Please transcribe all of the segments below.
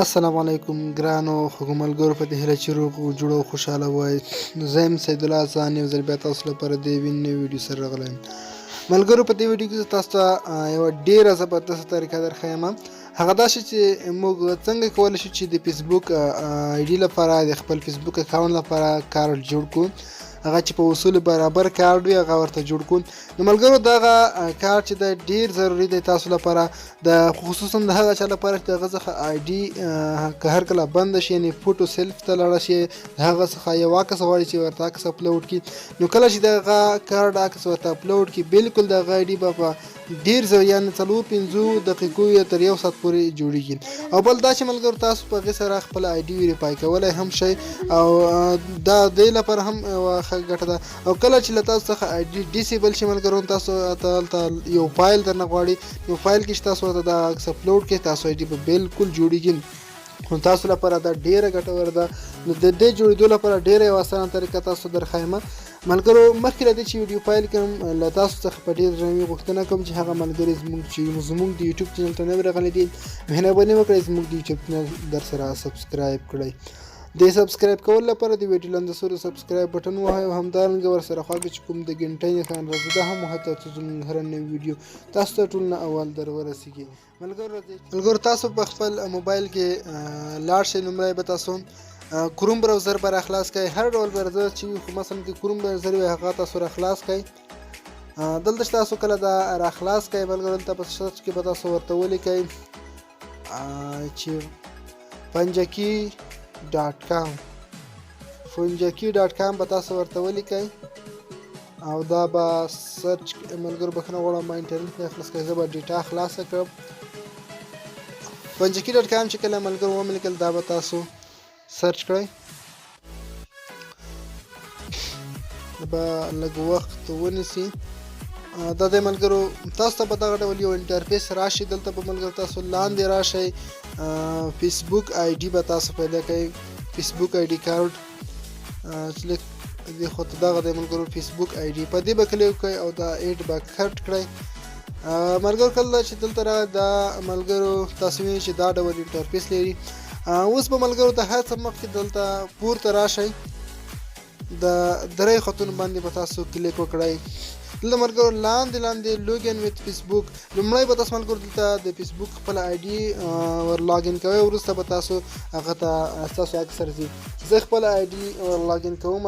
السلام علیکم ګرانو خوږو ملګرو، په دې هیله چې روغ جوړ او خوشحاله وای. زه یم سید الله ځان یو ځل بیا تاسو لپاره د یوې نوې ویډیو سره راغلی یم. ملګرو، په دې ویډیو کې زه تاسو ته یوه ډېره زبردسته طریقه درښیم. هغه دا شی چې موږ څنګه کولی شو چې د فیسبوک آی ډي لپاره د خپل فیسبوک اکاونټ لپاره کارت جوړ کړو. هغه چې په اصول برابر کارت وي هغه ورته جوړ کړو. نو ملګرو، دغه کارت چې دی ډېر ضروري دی تاسو لپاره، خصوصا د هغه چا لپاره چې د هغه څخه آی ډي که هر کله بنده شي، یعنې فوټو سیلف ته لاړه شي، د هغه څخه یو عکس غواړي چې ورته عکس اپلوډ کړي. نو کله چې دغه کارت عکس ورته اپلوډ کړي، بالکل دغه آی ډي به په ډېر یعنې 4-5 دقیقو یا تر 1 ساعت پورې جوړېږي. او بل دا چې ملګرو، تاسو په هغې سره خپل آی ډي ویریفای کولی هم شئ، او دا د دې لپاره هم یوه ښه ګټه ده. او کله چې له تاسو څخه آی ډي ډیسیبل شي ملګرو، تاسو هلته یو فایل درنه غواړي. یو فایل کې چې تاسو ورته دا عکس اپلوډ کړئ، تاسو آی ډي به بالکل جوړېږي. نو تاسو لپاره دا ډېره ګټوره ده. نو د دې جوړېدو لپاره ډېره یوه اسانه طریقه تاسو درښیم. ملګرو، مخکې له دې چې ویډیو پیل کړم، له تاسو څخه په ډېر درناوي غوښتنه کوم چې هغه ملګري زموږ د یوټیوب چینل ته نوي راغلي دي، مهرباني وکړئ زموږ د یوټیوب چینل درسره سبسکرایب کړئ. د سبسکرایب کولو لپاره د ویډیو لاندې سور سبسکرایب بټن ووهئ، او همدارنګه ورسره خوا کې چې کوم د غنټۍ نښان راځي دا هم وهئ، تر څو زموږ هره نوې ویډیو تاسو ته ټول نه اول در ورسېږي. ملګرو، تاسو په خپل موبایل کې لاړ شئ. لومړی به تاسو کروم براوزر به راخلاص کړئ. هر ډول براوزر چې وي، خو مثلا کې کروم براوزر وي هغه تاسو راخلاص کړئ. دلته چې تاسو کله دا راخلاص کړئ ملګرو، دلته په سرچ کې به تاسو ورته ولیکئ چې funjackey.com به تاسو ورته ولیکئ، او دا به سرچ ملګرو، بخښنه غواړم ما انټرنټ نه خلاص کړی، زه به ډیټا خلاصه کړم. funjackey.com چې کله ملګرو وملیکل، دا به تاسو سرچ کړئ. به لږ وخت ونیسي. دا د ملګرو تاسو ته په دغه ډول یو انټرفیس راشي. دلته به ملګرو تاسو لاندې راشئ، فیسبوک آی ډي به تاسو پیدا کړئ. فیسبوک آی ډي کارت چې دې خو ته دغه دی ملګرو، فیسبوک آی ډي په دې به کلیک وکړئ او دا ایډ به کټ کړئ. ملګرو، کله چې دلته راغی دا ملګرو تاسو وینئ چې دا ډول انټرفیس لري. اوس به ملګرو د هر څه مخکې دلته پورته راشئ، د درې خطونو باندې به تاسو کلیک وکړئ. دلته ملګرو لاندې لوګین ویت فیسبوک، لومړی به تاسو ملګرو دلته د فیسبوک خپل آی ډي ور لاګین کوئ، وروسته به تاسو هغه ته ستاسو عکس راځي. زه خپل آی ډي ور لاګین کوم.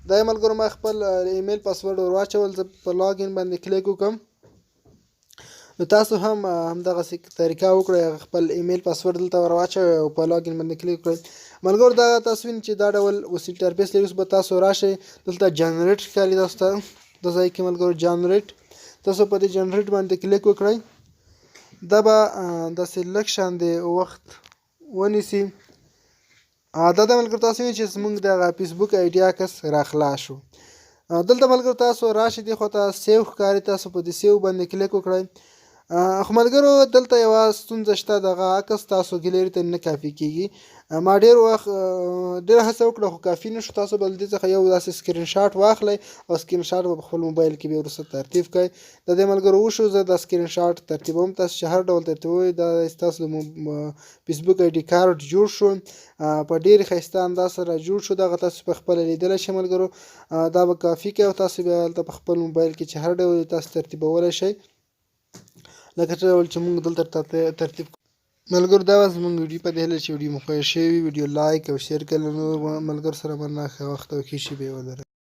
دا ملګرو ما خپل ایمیل پاسورډ ور واچول. زه په لاګین باندې کلیک وکړم. نو تاسو هم همدغسې طریقه وکړئ، خپل ایمیل پاسورډ دلته ور واچوئ او په لاګین باندې کلیک کړئ. ملګرو، دا تاسو وینئ چې دا ډول اوس انټرفیس لري. اوس به تاسو راشئ، دلته جنریټ ښکاري تاسو ته د ځای کې ملګرو جنریټ، تاسو په دې جنریټ باندې کلیک وکړئ. دا به داسې لږ شاندې وخت ونیسي. دا د ملګرو تاسو وینئ چې زموږ دغه فیسبوک آی ډي عکس راخلاص شو. دلته ملګرو تاسو راشئ، دې خوا ته سیو ښکاري، تاسو په دې سیو باندې کلیک وکړئ. خو ملګرو دلته یوه ستونزه شته، دغه عکس تاسو ګیلري ته نه کافي کېږي. ما ډېره هڅه وکړه خو کافي نه شو. تاسو به له دې څخه یو داسې سکرین شاټ واخلئ او سکرین شاټ به په خپل موبایل کې بیا وروسته ترتیب کړئ. د دې ملګرو وشو، زه دا سکرین شاټ ترتیبوم. تاسو چې هر ډول ترتیبوئ، دا ستاسو د فیسبوک آی ډي کارت جوړ شو، په ډېرې ښایسته انداز سره جوړ شو. دغه تاسو په خپله لیدلی شئ ملګرو. دا به کافي کوي او تاسو بیا هلته په خپل موبایل کې چې هر ډول تاسو ترتیبولی شئ، لکه څه ډول چې موږ دلته ترتیب ملګرو. دا وه زموږ ویډیو. په دې هیله چې ویډیو مو خوښه شوې وي، ویډیو لایک او شیر کړئ. له نورو ملګرو سره مننه. ښه وخت او ښې شېبې ولرئ.